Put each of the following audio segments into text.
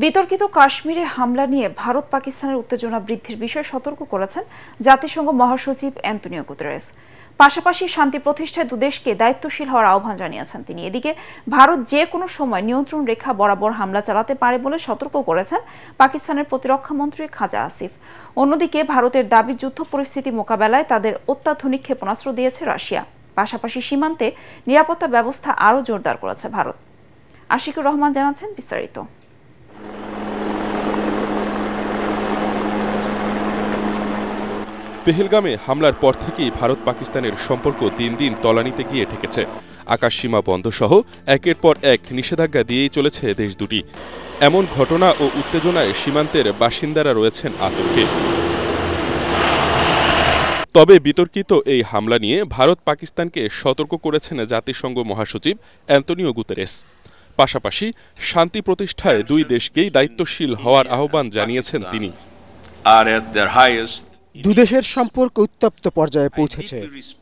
বিতর্কিত কাশ্মীরে হামলা নিয়ে ভারত পাকিস্তানের উত্তেজনা বৃদ্ধির বিষয়ে সতর্ক করেছেন জাতিসংঘ মহাসচিব অ্যান্তোনিও গুতেরেস। পাশাপাশি শান্তি প্রতিষ্ঠায় দুদেশকে দায়িত্বশীল হওয়ার আহ্বান জানিয়েছেন তিনি। এদিকে ভারত যে কোনো সময় নিয়ন্ত্রণ রেখা বরাবর হামলা চালাতে পারে বলে সতর্ক করেছেন পাকিস্তানের প্রতিরক্ষা মন্ত্রী খাজা আসিফ। অন্যদিকে ভারতের দাবি যুদ্ধ পরিস্থিতি মোকাবেলায় তাদের অত্যাধুনিক ক্ষেপণাস্ত্র দিয়েছে রাশিয়া। পাশাপাশি সীমান্তে নিরাপত্তা ব্যবস্থা আরও জোরদার করেছে ভারত। আশিকুর রহমান জানাচ্ছেন বিস্তারিত। পেহেলগামে হামলার পর থেকেই ভারত পাকিস্তানের সম্পর্ক দিন দিন তলানিতে গিয়ে ঠেকেছে। আকাশসীমা বন্ধ সহ একের পর এক নিষেধাজ্ঞা দিয়েই চলেছে দেশ দুটি। এমন ঘটনা ও উত্তেজনায় সীমান্তের বাসিন্দারা রয়েছেন আতঙ্কে। তবে বিতর্কিত এই হামলা নিয়ে ভারত পাকিস্তানকে সতর্ক করেছেন জাতিসংঘ মহাসচিব অ্যান্তোনিও গুতেরেস। পাশাপাশি শান্তি প্রতিষ্ঠায় দুই দেশকেই দায়িত্বশীল হওয়ার আহ্বান জানিয়েছেন তিনি। দুদেশের সম্পর্ক উত্তপ্ত পর্যায়ে পৌঁছেছে।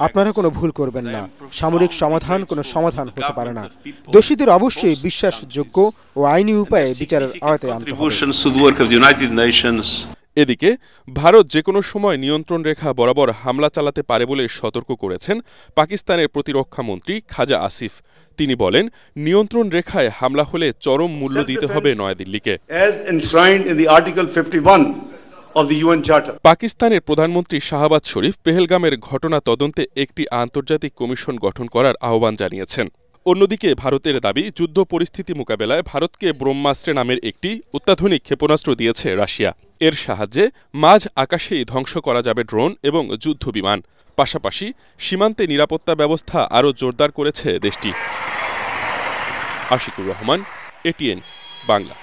আপনারা কোনো ভুল করবেন না। সামরিক সমাধান কোনো সমাধান হতে পারে না। দোষীদের অবশ্যই বিশ্বাসযোগ্য ও আইনি উপায়ে বিচারের আওতায় আনতে হবে। এদিকে ভারত যে কোনো সময় নিয়ন্ত্রণ রেখা বরাবর হামলা চালাতে পারে বলে সতর্ক করেছেন পাকিস্তানের প্রতিরক্ষা মন্ত্রী খাজা আসিফ। তিনি বলেন, নিয়ন্ত্রণ রেখায় হামলা হলে চরম মূল্য দিতে হবে নয়াদিল্লিকে। পাকিস্তানের প্রধানমন্ত্রী শাহবাজ শরীফ পেহেলগামের ঘটনা তদন্তে একটি আন্তর্জাতিক কমিশন গঠন করার আহ্বান জানিয়েছেন। অন্যদিকে ভারতের দাবি যুদ্ধ পরিস্থিতি মোকাবেলায় ভারতকে ব্রহ্মাস্ত্র নামের একটি অত্যাধুনিক ক্ষেপণাস্ত্র দিয়েছে রাশিয়া। এর সাহায্যে মাঝ আকাশেই ধ্বংস করা যাবে ড্রোন এবং যুদ্ধ বিমান। পাশাপাশি সীমান্তে নিরাপত্তা ব্যবস্থা আরও জোরদার করেছে দেশটি। আশিকুর রহমান, এটিএন বাংলা।